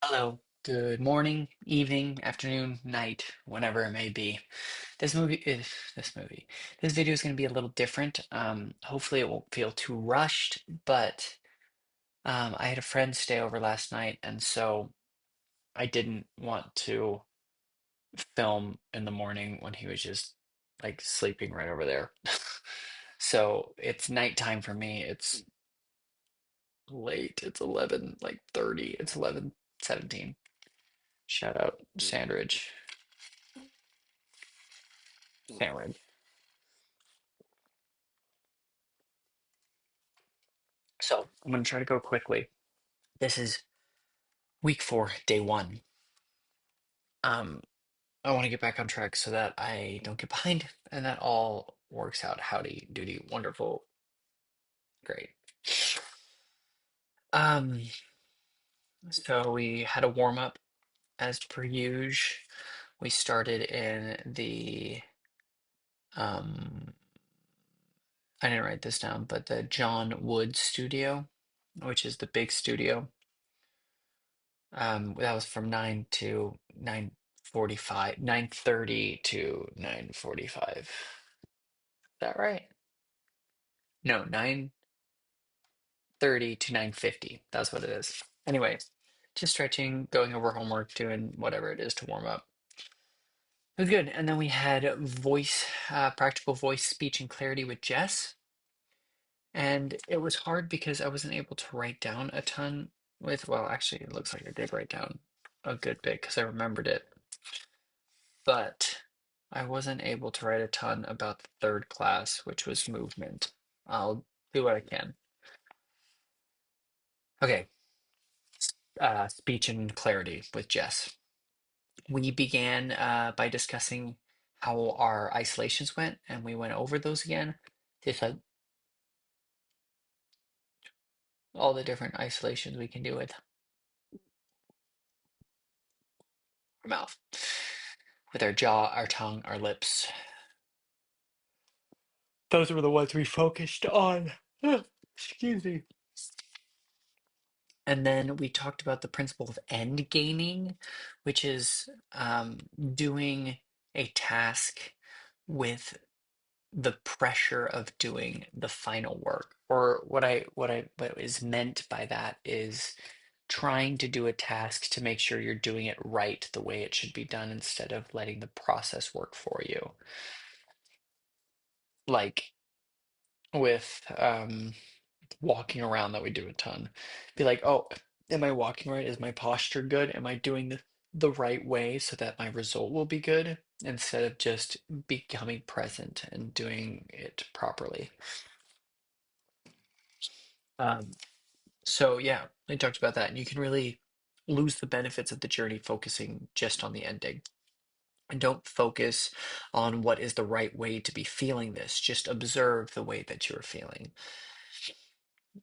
Hello, good morning, evening, afternoon, night, whenever it may be. This movie is this movie. This video is going to be a little different. Hopefully it won't feel too rushed, but I had a friend stay over last night, and so I didn't want to film in the morning when he was just like sleeping right over there. So it's nighttime for me. It's late. It's 11, like 30. It's 11:17. Shout out Sandridge. Sandwich. So I'm going to try to go quickly. This is week 4, day 1. Um, I want to get back on track so that I don't get behind and that all works out. Howdy doody, wonderful, great. Um, so we had a warm up as per usual. We started in the um, I didn't write this down, but the John Wood studio, which is the big studio. That was from 9 to 9:45, 9:30 to 9:45. Is that right? No, 9:30 to 9:50. That's what it is. Anyway, just stretching, going over homework, doing whatever it is to warm up. It was good. And then we had practical voice, speech, and clarity with Jess. And it was hard because I wasn't able to write down a ton well, actually, it looks like I did write down a good bit because I remembered it. But I wasn't able to write a ton about the third class, which was movement. I'll do what I can. Okay, speech and clarity with Jess. We began by discussing how our isolations went, and we went over those again. Just like all the different isolations we can do with our mouth, with our jaw, our tongue, our lips. Those were the ones we focused on. Excuse me. And then we talked about the principle of end gaining, which is doing a task with the pressure of doing the final work. Or what is meant by that is trying to do a task to make sure you're doing it right the way it should be done instead of letting the process work for you. Like with walking around that we do a ton. Be like, oh, am I walking right? Is my posture good? Am I doing the right way so that my result will be good instead of just becoming present and doing it properly? Um, so yeah, I talked about that, and you can really lose the benefits of the journey focusing just on the ending. And don't focus on what is the right way to be feeling this. Just observe the way that you're feeling.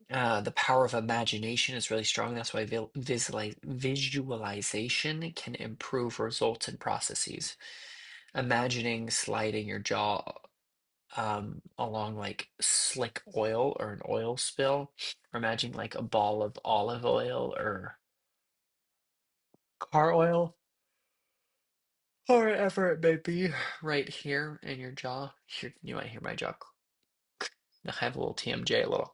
The power of imagination is really strong. That's why visualization can improve results and processes. Imagining sliding your jaw along like slick oil or an oil spill, or imagine like a ball of olive oil or car oil, or whatever it may be, right here in your jaw. Here, you might hear my jaw. I have a little TMJ, a little.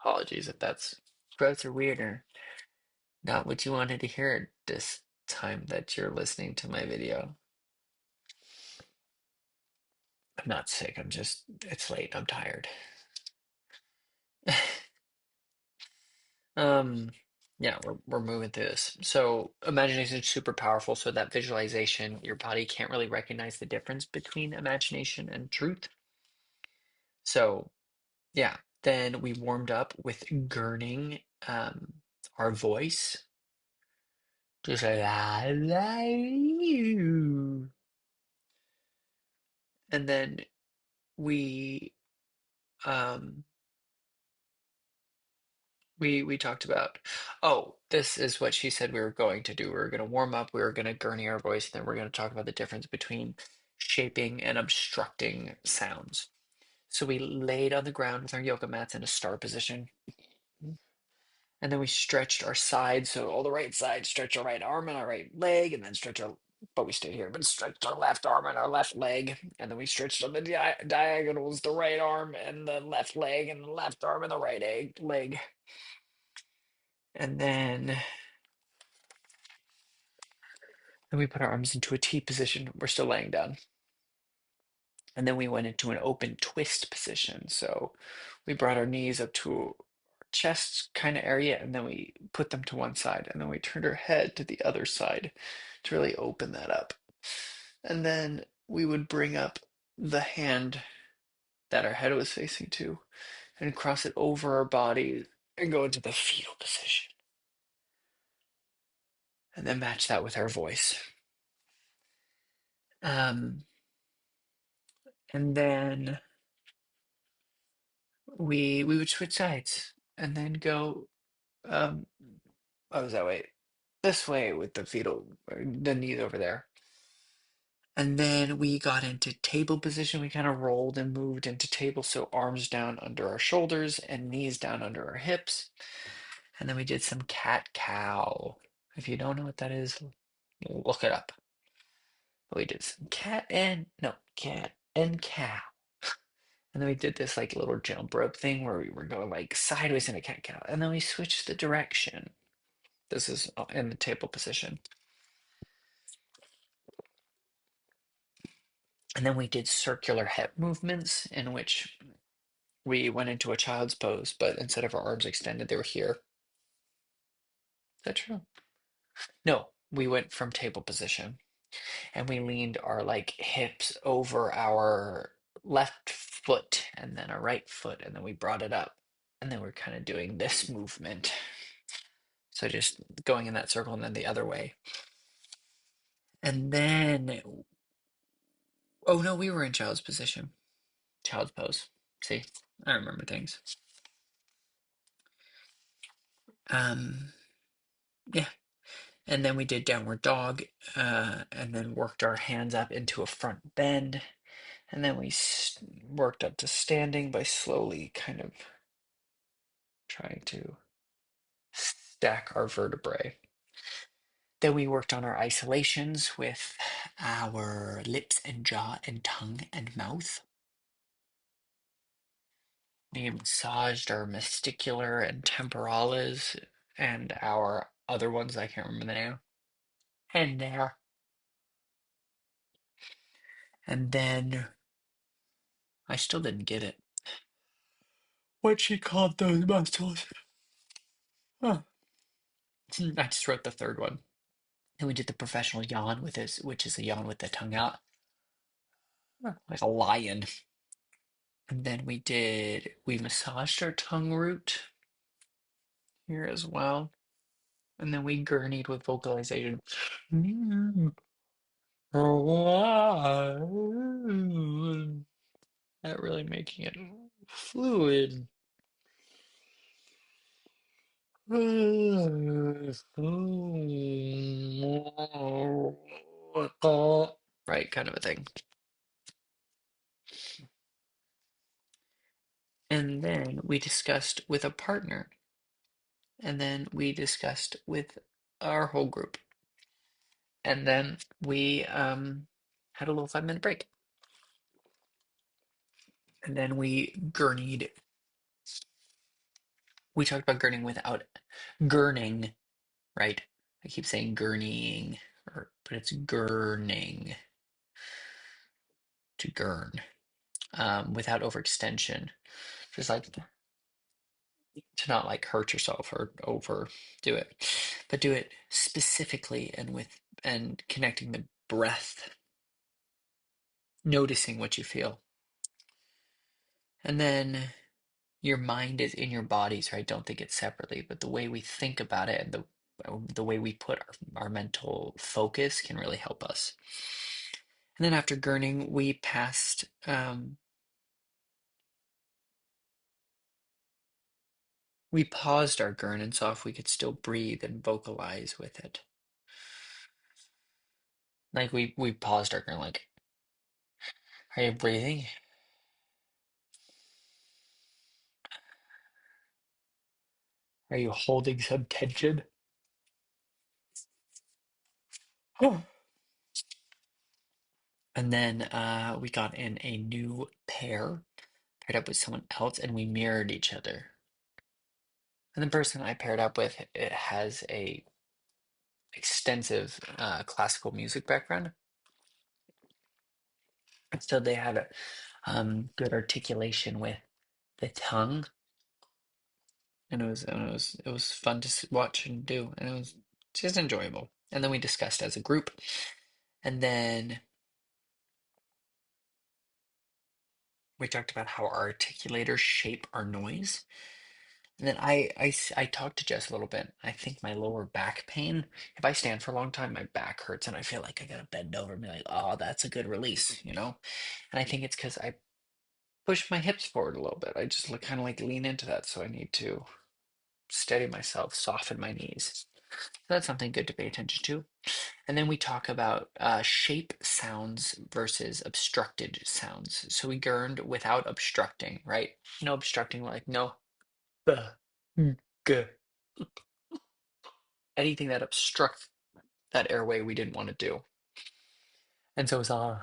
Apologies if that's gross or weird or not what you wanted to hear this time that you're listening to my video. I'm not sick. It's late. I'm tired. Um, yeah, we're moving through this. So imagination is super powerful. So that visualization, your body can't really recognize the difference between imagination and truth. So yeah, then we warmed up with gurning our voice. Just like la, you. And then we um we talked about, oh, this is what she said we were going to do. We were going to warm up, we were going to gurney our voice, and then we're going to talk about the difference between shaping and obstructing sounds. So we laid on the ground with our yoga mats in a star position, And then we stretched our sides. So all the right side, stretch our right arm and our right leg, and then stretch our, but we stayed here, but stretched our left arm and our left leg. And then we stretched on the diagonals, the right arm and the left leg, and the left arm and the right leg. And then we put our arms into a T position. We're still laying down. And then we went into an open twist position. So we brought our knees up to our chest kind of area, and then we put them to one side, and then we turned our head to the other side to really open that up. And then we would bring up the hand that our head was facing to and cross it over our body and go into the fetal position. And then match that with our voice. Um, and then we would switch sides and then go was that way? This way with the fetal, the knees over there. And then we got into table position. We kind of rolled and moved into table. So arms down under our shoulders and knees down under our hips. And then we did some cat cow. If you don't know what that is, look it up. We did some cat and cow. And then we did this like little jump rope thing where we were going like sideways in a cat cow. And then we switched the direction. This is in the table position. And then we did circular hip movements in which we went into a child's pose, but instead of our arms extended, they were here. Is that true? No, we went from table position and we leaned our like hips over our left foot and then our right foot, and then we brought it up. And then we're kind of doing this movement. So just going in that circle and then the other way. And then, oh no, we were in child's position, child's pose. See, I remember things. Yeah. And then we did downward dog, and then worked our hands up into a front bend. And then we worked up to standing by slowly kind of trying to stack our vertebrae. Then we worked on our isolations with our lips and jaw and tongue and mouth. We massaged our masticular and temporalis and our other ones, I can't remember the name. And there. And then I still didn't get it. What she called those muscles. Huh. I just wrote the third one. Then we did the professional yawn with this, which is a yawn with the tongue out. Like a lion. And then we massaged our tongue root here as well. And then we gurneyed with vocalization. That really making it fluid. Right, kind of a thing. And then we discussed with a partner. And then we discussed with our whole group. And then we had a little 5-minute break. And then we gurneyed. We talked about gurning, right? I keep saying gurneying, but it's gurning, to gurn, without overextension. Just like to not like hurt yourself or overdo it, but do it specifically and connecting the breath, noticing what you feel. And then your mind is in your bodies, right? Don't think it separately, but the way we think about it and the way we put our mental focus can really help us. And then after gurning, we paused our gurn and saw if we could still breathe and vocalize with it. Like we paused our gurn, like, are you breathing? Are you holding some tension? And then we got in a new pair, paired up with someone else, and we mirrored each other. And the person I paired up with, it has a extensive classical music background, so they had a good articulation with the tongue, and it was fun to watch and do, and it was just enjoyable. And then we discussed as a group, and then we talked about how our articulators shape our noise. And then I talked to Jess a little bit. I think my lower back pain, if I stand for a long time, my back hurts and I feel like I gotta bend over and be like, oh, that's a good release, you know? And I think it's because I push my hips forward a little bit. I just kind of like lean into that. So I need to steady myself, soften my knees. So that's something good to pay attention to. And then we talk about shape sounds versus obstructed sounds. So we gurned without obstructing, right? No obstructing, like no, g. Anything that obstructs that airway we didn't want to do. And so it's all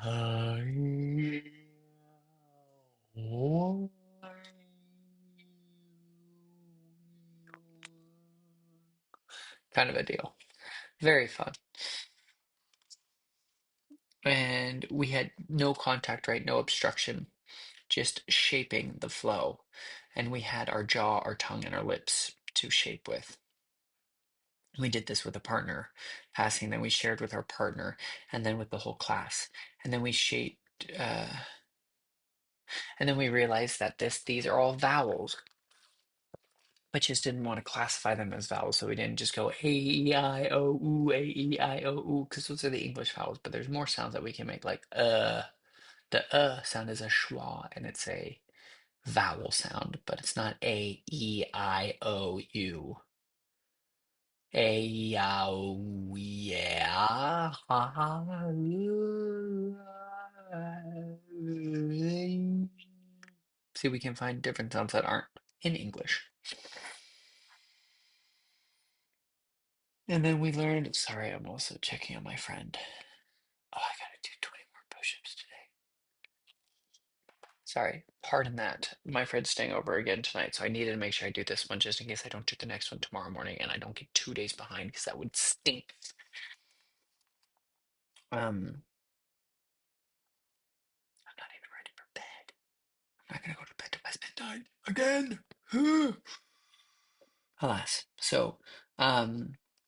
kind of a deal. Very fun. And we had no contact, right? No obstruction, just shaping the flow. And we had our jaw, our tongue, and our lips to shape with. We did this with a partner passing, then we shared with our partner, and then with the whole class. And then we shaped, and then we realized that these are all vowels, but just didn't want to classify them as vowels. So we didn't just go A-E-I-O-U, A-E-I-O-U, because those are the English vowels, but there's more sounds that we can make, like the sound is a schwa, and it's a vowel sound, but it's not A-E-I-O-U. A-O, yeah. See, we can find different sounds that aren't in English. And then we learned, sorry, I'm also checking on my friend. Oh, I gotta do 20 more push-ups today. Sorry, pardon that. My friend's staying over again tonight, so I needed to make sure I do this one just in case I don't do the next one tomorrow morning and I don't get 2 days behind because that would stink. I'm not even ready for bed. I'm not gonna go to bed till past midnight again. Alas. So,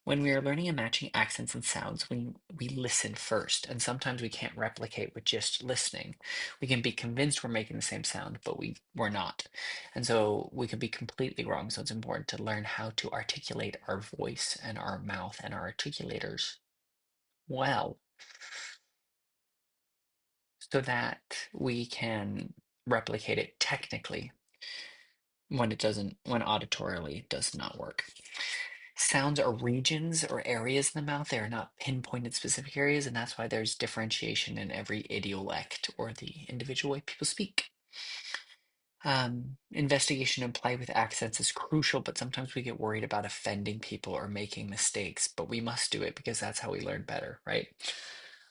when we are learning and matching accents and sounds, we listen first, and sometimes we can't replicate with just listening. We can be convinced we're making the same sound, but we're not. And so we could be completely wrong. So it's important to learn how to articulate our voice and our mouth and our articulators well, so that we can replicate it technically when it doesn't, when auditorily it does not work. Sounds are regions or areas in the mouth. They are not pinpointed specific areas, and that's why there's differentiation in every idiolect or the individual way people speak. Investigation and play with accents is crucial, but sometimes we get worried about offending people or making mistakes, but we must do it because that's how we learn better, right?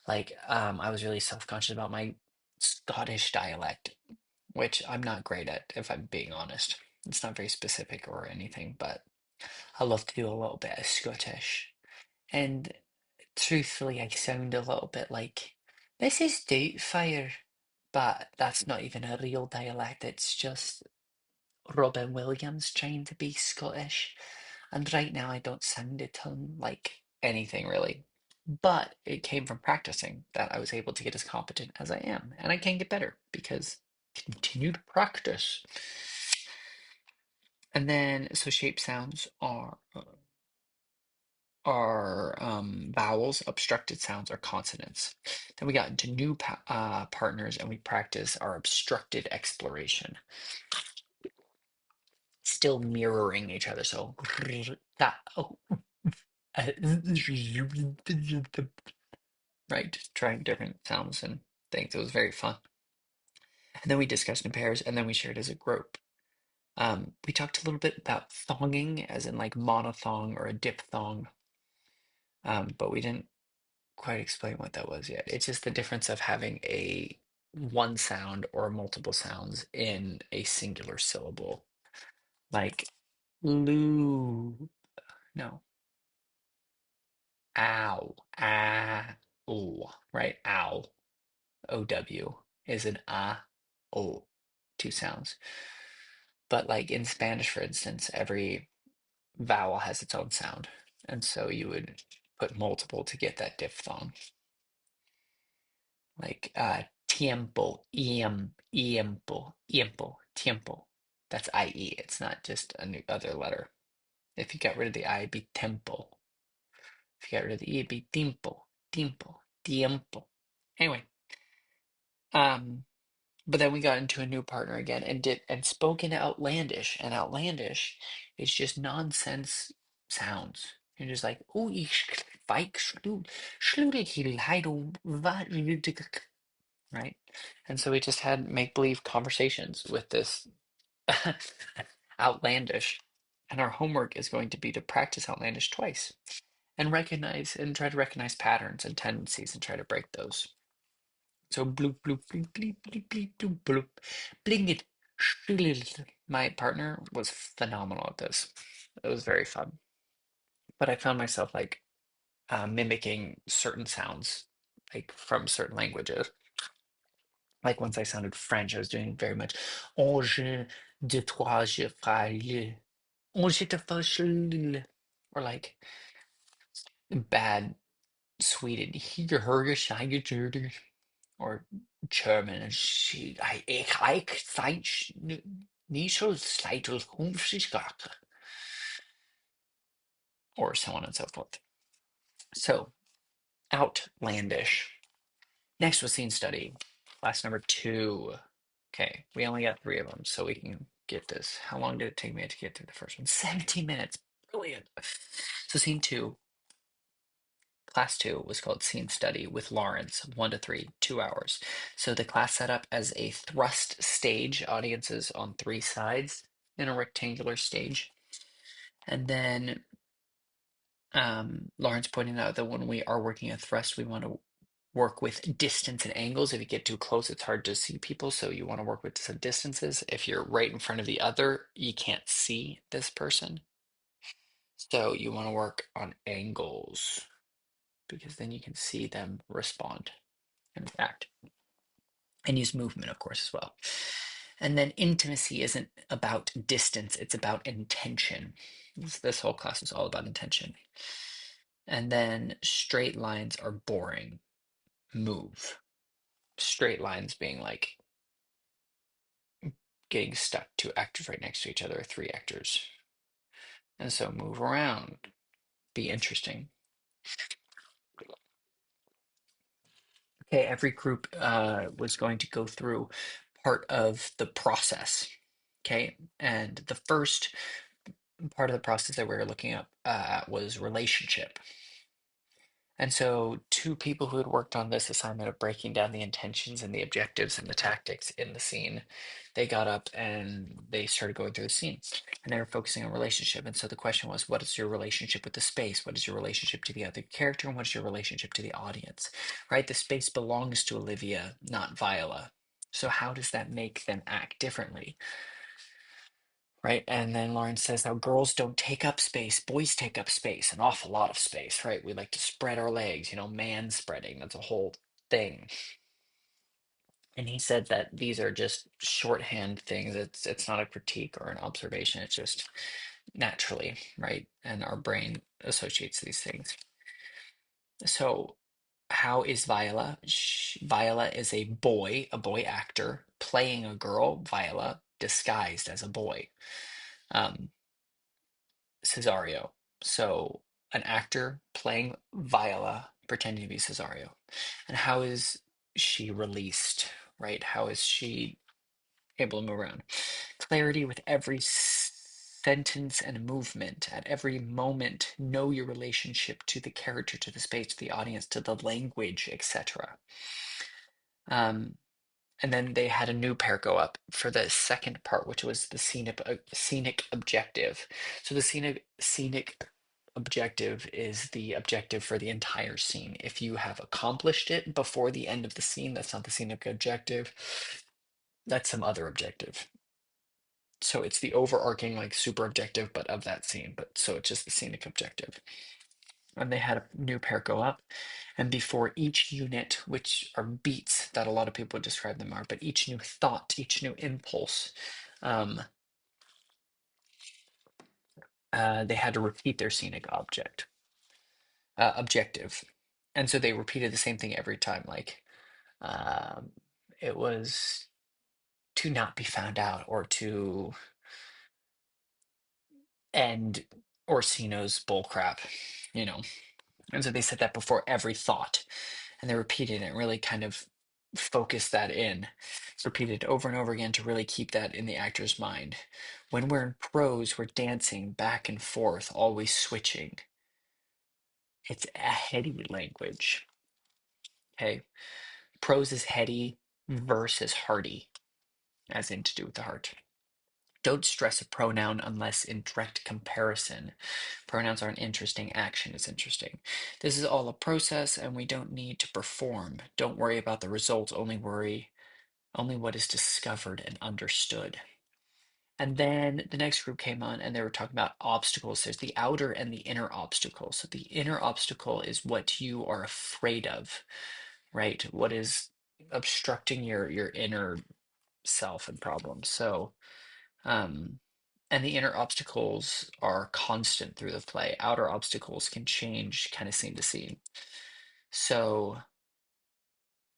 Like, I was really self-conscious about my Scottish dialect, which I'm not great at, if I'm being honest. It's not very specific or anything, but I love to do a little bit of Scottish. And truthfully, I sound a little bit like Mrs. Doubtfire, but that's not even a real dialect. It's just Robin Williams trying to be Scottish. And right now, I don't sound a ton like anything really. But it came from practicing that I was able to get as competent as I am. And I can get better because continued practice. And then, so shape sounds are vowels, obstructed sounds are consonants. Then we got into new partners and we practice our obstructed exploration, still mirroring each other. So, right, trying different sounds and things. It was very fun. And then we discussed in pairs and then we shared as a group. We talked a little bit about thonging, as in like monothong or a diphthong, but we didn't quite explain what that was yet. It's just the difference of having a one sound or multiple sounds in a singular syllable, like loo. No, ow, ah, oh, right? Ow, O-W is an ah, oh, two sounds. But like in Spanish, for instance, every vowel has its own sound. And so you would put multiple to get that diphthong. Like tiempo, tiempo. That's IE. It's not just a new other letter. If you got rid of the I, it'd be tempo. If you got rid of the E, it'd be tiempo. Anyway, um, but then we got into a new partner again and spoke in outlandish. And outlandish is just nonsense sounds. You're just like, oh, ich weik right? And so we just had make believe conversations with this outlandish. And our homework is going to be to practice outlandish twice and recognize and try to recognize patterns and tendencies and try to break those. So bloop bloop bloop bleep bleep bleep bloop bloop bling it. My partner was phenomenal at this. It was very fun. But I found myself like mimicking certain sounds like from certain languages. Like once I sounded French, I was doing very much "On je de toi je faille, on je te faille," or like bad Sweden, "Hier hör ich or German, and she I Zeit nicht so slight or so on and so forth. So outlandish. Next was scene study. Class number 2. Okay, we only got 3 of them, so we can get this. How long did it take me to get through the first one? 17 minutes. Brilliant. So scene 2, class 2 was called scene study with Lawrence, 1 to 3, 2 hours. So the class set up as a thrust stage, audiences on 3 sides in a rectangular stage. And then Lawrence pointed out that when we are working a thrust, we want to work with distance and angles. If you get too close, it's hard to see people. So you want to work with some distances. If you're right in front of the other, you can't see this person. So you want to work on angles because then you can see them respond and react and use movement, of course, as well. And then intimacy isn't about distance, it's about intention. This whole class is all about intention. And then straight lines are boring. Move. Straight lines being like getting stuck, 2 actors right next to each other, or 3 actors. And so move around, be interesting. Okay, every group was going to go through part of the process. Okay, and the first part of the process that we were looking up at was relationship. And so, 2 people who had worked on this assignment of breaking down the intentions and the objectives and the tactics in the scene, they got up and they started going through the scene and they were focusing on relationship. And so the question was, what is your relationship with the space? What is your relationship to the other character? And what is your relationship to the audience? Right? The space belongs to Olivia, not Viola. So, how does that make them act differently? Right. And then Lauren says how girls don't take up space, boys take up space, an awful lot of space, right? We like to spread our legs, man spreading. That's a whole thing. And he said that these are just shorthand things. It's not a critique or an observation. It's just naturally, right? And our brain associates these things. So how is Viola? Viola is a boy actor playing a girl, Viola, disguised as a boy. Um, Cesario. So an actor playing Viola pretending to be Cesario. And how is she released, right? How is she able to move around? Clarity with every sentence and movement at every moment. Know your relationship to the character, to the space, to the audience, to the language, etc. And then they had a new pair go up for the second part, which was the scenic objective. So the scenic objective is the objective for the entire scene. If you have accomplished it before the end of the scene, that's not the scenic objective. That's some other objective. So it's the overarching, like, super objective, but of that scene. But so it's just the scenic objective. And they had a new pair go up. And before each unit, which are beats that a lot of people would describe them are, but each new thought, each new impulse, um, they had to repeat their scenic objective. And so they repeated the same thing every time. Like, um, it was to not be found out or to end Orsino's bullcrap, you know. And so they said that before every thought, and they repeated it and really kind of focused that in. It's repeated over and over again to really keep that in the actor's mind. When we're in prose, we're dancing back and forth, always switching. It's a heady language. Okay. Prose is heady, verse is hearty, as in to do with the heart. Don't stress a pronoun unless in direct comparison. Pronouns aren't interesting, action is interesting. This is all a process and we don't need to perform. Don't worry about the results, only worry only what is discovered and understood. And then the next group came on and they were talking about obstacles. There's the outer and the inner obstacle. So the inner obstacle is what you are afraid of, right? What is obstructing your inner self and problems. So um and the inner obstacles are constant through the play. Outer obstacles can change kind of scene to scene. So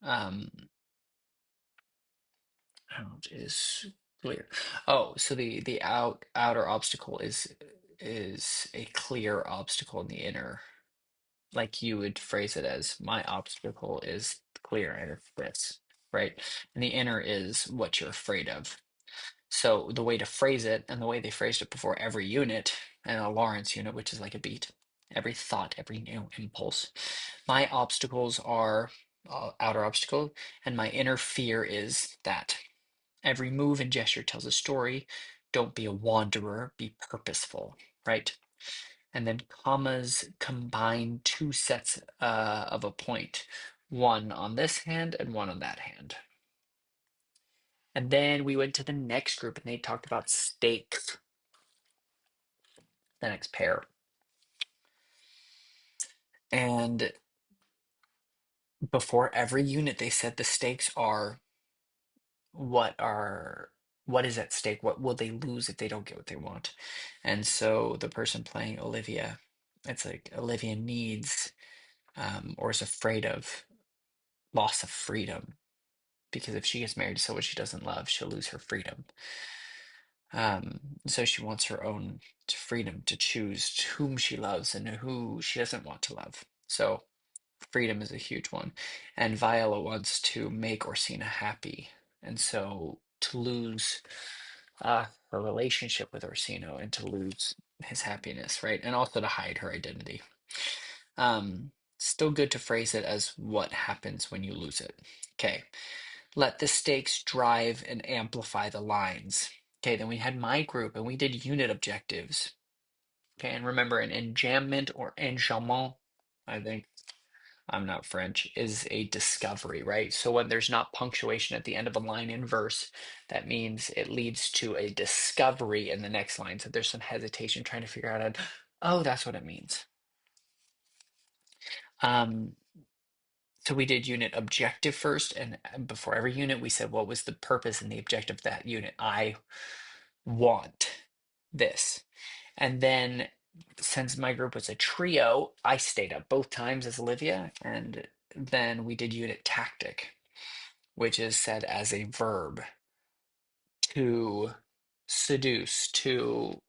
um out is clear. Oh, so the outer obstacle is a clear obstacle in the inner. Like you would phrase it as my obstacle is clear and it's this, right? And the inner is what you're afraid of. So the way to phrase it, and the way they phrased it before every unit, and a Lawrence unit, which is like a beat, every thought, every new impulse. My obstacles are outer obstacle, and my inner fear is that. Every move and gesture tells a story. Don't be a wanderer, be purposeful, right? And then commas combine two sets of a point, one on this hand and one on that hand. And then we went to the next group and they talked about stakes, the next pair. And before every unit, they said the stakes what are what is at stake? What will they lose if they don't get what they want? And so the person playing Olivia, it's like Olivia needs or is afraid of loss of freedom because if she gets married to someone she doesn't love, she'll lose her freedom. So she wants her own freedom to choose whom she loves and who she doesn't want to love. So freedom is a huge one. And Viola wants to make Orsina happy. And so to lose her relationship with Orsino and to lose his happiness, right? And also to hide her identity. Still good to phrase it as what happens when you lose it. Okay. Let the stakes drive and amplify the lines. Okay, then we had my group and we did unit objectives. Okay, and remember an enjambment or enjambment, I think, I'm not French, is a discovery, right? So when there's not punctuation at the end of a line in verse, that means it leads to a discovery in the next line. So there's some hesitation trying to figure out, oh, that's what it means. Um, so we did unit objective first, and before every unit, we said what was the purpose and the objective of that unit. I want this. And then since my group was a trio, I stayed up both times as Olivia, and then we did unit tactic, which is said as a verb to seduce, to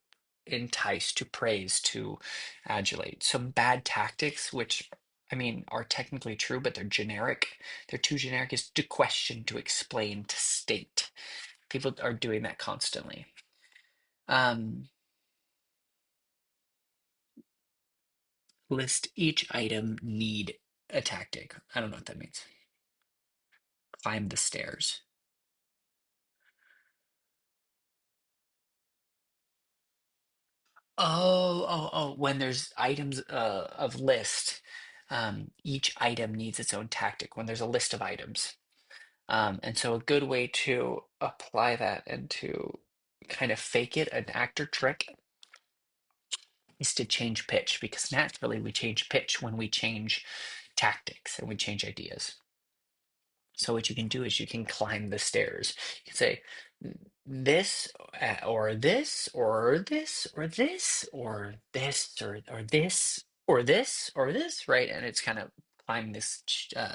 entice, to praise, to adulate. Some bad tactics, which I mean are technically true, but they're generic. They're too generic, is to question, to explain, to state. People are doing that constantly. Um, List each item need a tactic. I don't know what that means. Climb the stairs. When there's items of list, each item needs its own tactic when there's a list of items. And so a good way to apply that and to kind of fake it, an actor trick, is to change pitch because naturally we change pitch when we change tactics and we change ideas. So what you can do is you can climb the stairs. You can say this or this or this or this or this or this or this or this, right? And it's kind of climbing this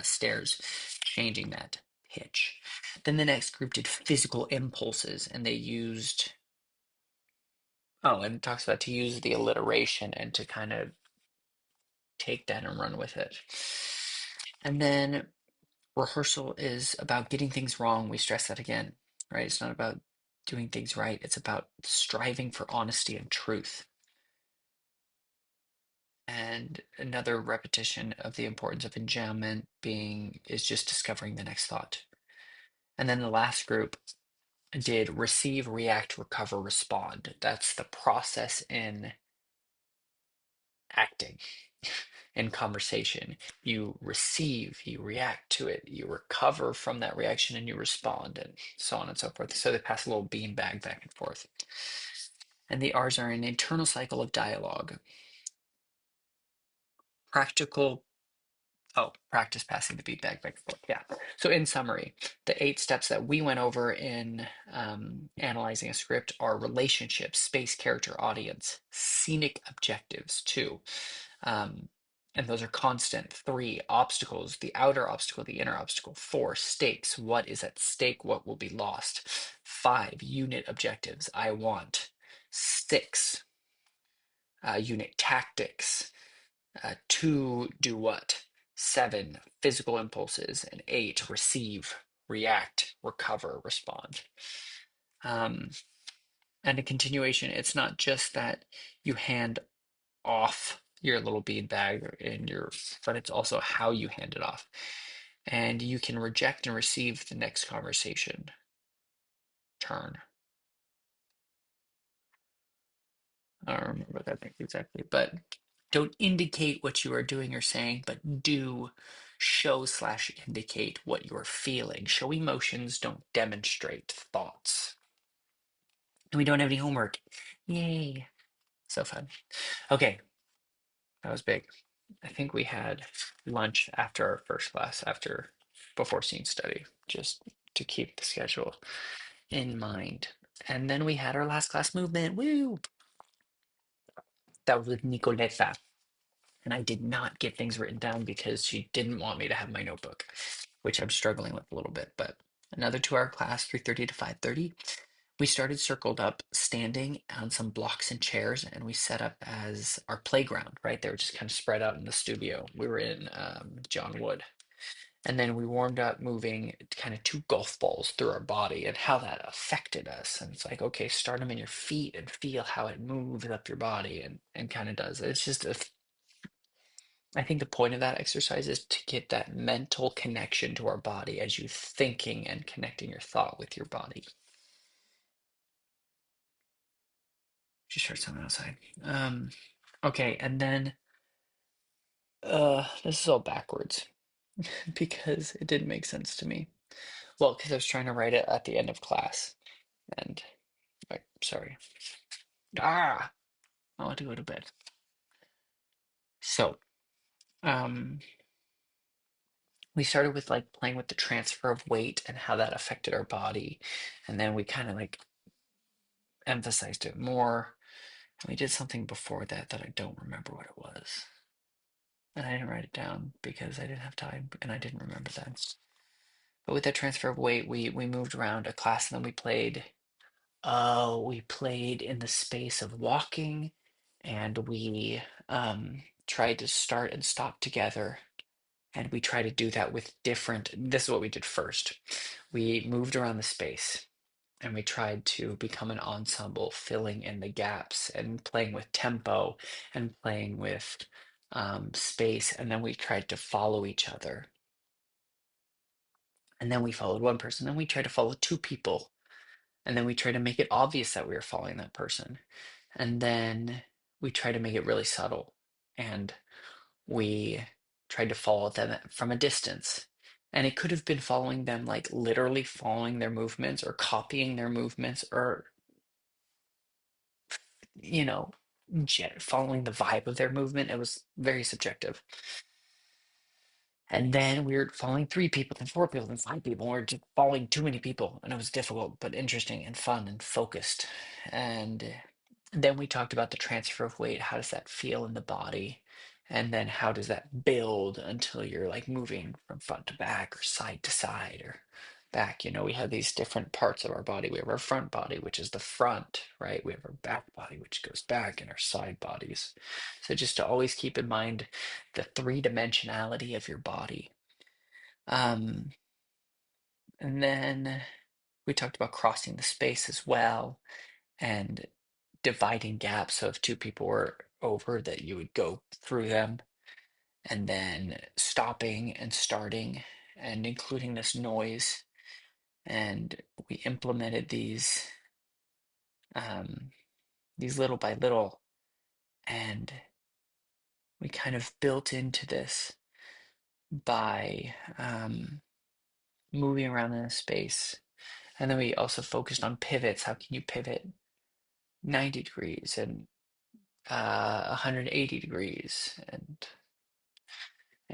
stairs, changing that pitch. Then the next group did physical impulses, and they used and it talks about to use the alliteration and to kind of take that and run with it. And then rehearsal is about getting things wrong. We stress that again, right? It's not about doing things right. It's about striving for honesty and truth. And another repetition of the importance of enjambment being is just discovering the next thought. And then the last group did receive, react, recover, respond. That's the process in acting. In conversation, you receive, you react to it, you recover from that reaction, and you respond, and so on and so forth. So they pass a little bean bag back and forth. And the R's are an internal cycle of dialogue, practical. Oh, practice passing the bean bag back and forth. Yeah. So in summary, the 8 steps that we went over in analyzing a script are relationships, space, character, audience, scenic objectives, 2. And those are constant. 3, obstacles, the outer obstacle, the inner obstacle. 4, stakes, what is at stake, what will be lost. 5, unit objectives, I want. 6, unit tactics. 2, do what. 7, physical impulses. And 8, receive, react, recover, respond. And a continuation, it's not just that you hand off your little bead bag but it's also how you hand it off. And you can reject and receive the next conversation turn. I don't remember what that means exactly, but don't indicate what you are doing or saying, but do show/indicate what you're feeling. Show emotions, don't demonstrate thoughts. And we don't have any homework. Yay. So fun. Okay, that was big. I think we had lunch after our first class, before scene study, just to keep the schedule in mind. And then we had our last class movement. Woo! That was with Nicoleta. And I did not get things written down because she didn't want me to have my notebook, which I'm struggling with a little bit. But another 2-hour class, 3:30 to 5:30. We started circled up, standing on some blocks and chairs, and we set up as our playground, right? They were just kind of spread out in the studio. We were in John Wood. And then we warmed up moving kind of 2 golf balls through our body and how that affected us. And it's like, okay, start them in your feet and feel how it moves up your body and kind of does. It's just I think the point of that exercise is to get that mental connection to our body as you thinking and connecting your thought with your body. Just heard something outside. Okay, and then this is all backwards because it didn't make sense to me. Well, because I was trying to write it at the end of class, and sorry. I want to go to bed. So, we started with like playing with the transfer of weight and how that affected our body, and then we kind of like emphasized it more. And we did something before that that I don't remember what it was. And I didn't write it down because I didn't have time and I didn't remember that. But with that transfer of weight, we moved around a class and then we played in the space of walking and we tried to start and stop together. And we try to do that with this is what we did first. We moved around the space and we tried to become an ensemble, filling in the gaps and playing with tempo and playing with space. And then we tried to follow each other. And then we followed one person. Then we tried to follow 2 people. And then we tried to make it obvious that we were following that person. And then we tried to make it really subtle, and we tried to follow them from a distance. And it could have been following them, like literally following their movements or copying their movements or, you know, following the vibe of their movement. It was very subjective. And then we were following three people, then four people, then five people. And we were just following too many people. And it was difficult, but interesting and fun and focused. And then we talked about the transfer of weight. How does that feel in the body? And then how does that build until you're like moving from front to back or side to side or back? We have these different parts of our body. We have our front body, which is the front, right? We have our back body, which goes back, and our side bodies. So just to always keep in mind the three-dimensionality of your body. Um, and then we talked about crossing the space as well and dividing gaps. So if two people were over, that you would go through them, and then stopping and starting and including this noise. And we implemented um, these little by little, and we kind of built into this by moving around in a space. And then we also focused on pivots. How can you pivot 90 degrees and 180 degrees and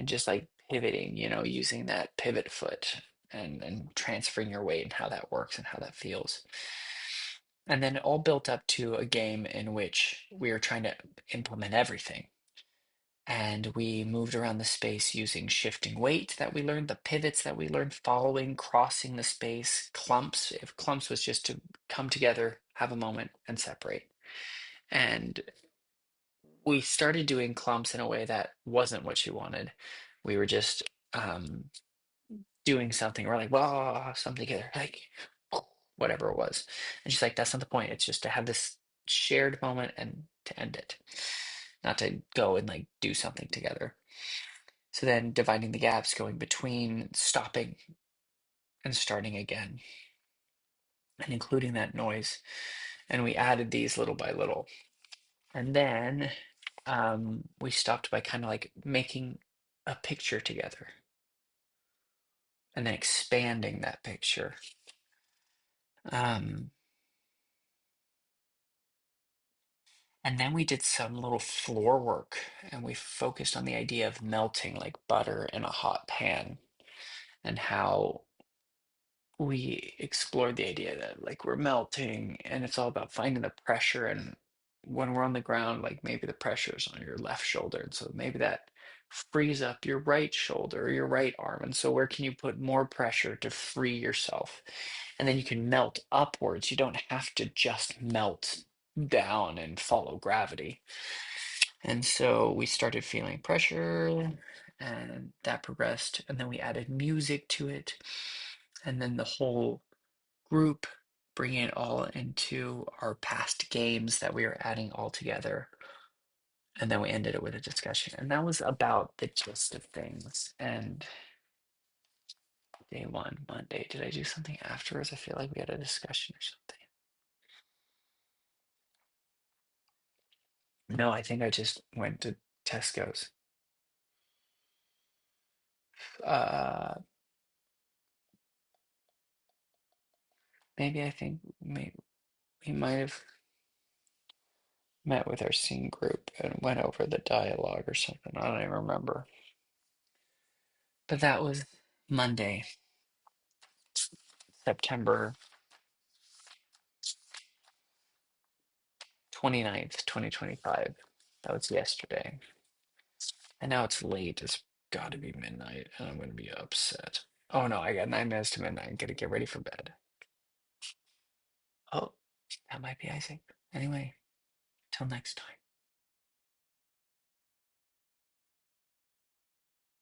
just like pivoting, using that pivot foot and transferring your weight and how that works and how that feels. And then it all built up to a game in which we were trying to implement everything. And we moved around the space using shifting weight that we learned, the pivots that we learned, following, crossing the space, clumps. If clumps was just to come together, have a moment, and separate. And we started doing clumps in a way that wasn't what she wanted. We were just um, doing something. We're like, well, something together, like whatever it was. And she's like, that's not the point. It's just to have this shared moment and to end it, not to go and like do something together. So then dividing the gaps, going between, stopping and starting again, and including that noise. And we added these little by little. And then we stopped by kind of like making a picture together and then expanding that picture. Um, and then we did some little floor work, and we focused on the idea of melting like butter in a hot pan, and how we explored the idea that like we're melting and it's all about finding the pressure. And when we're on the ground, like maybe the pressure is on your left shoulder, and so maybe that frees up your right shoulder or your right arm, and so where can you put more pressure to free yourself? And then you can melt upwards. You don't have to just melt down and follow gravity. And so we started feeling pressure, and that progressed, and then we added music to it, and then the whole group, bringing it all into our past games that we were adding all together. And then we ended it with a discussion. And that was about the gist of things. And day one, Monday, did I do something afterwards? I feel like we had a discussion or something. No, I think I just went to Tesco's. Uh, maybe I think maybe we might have met with our scene group and went over the dialogue or something. I don't even remember. But that was Monday, September 29th, 2025. That was yesterday. And now it's late. It's got to be midnight, and I'm going to be upset. Oh no, I got 9 minutes to midnight. I'm going to get ready for bed. Oh, that might be Isaac. Anyway, till next time.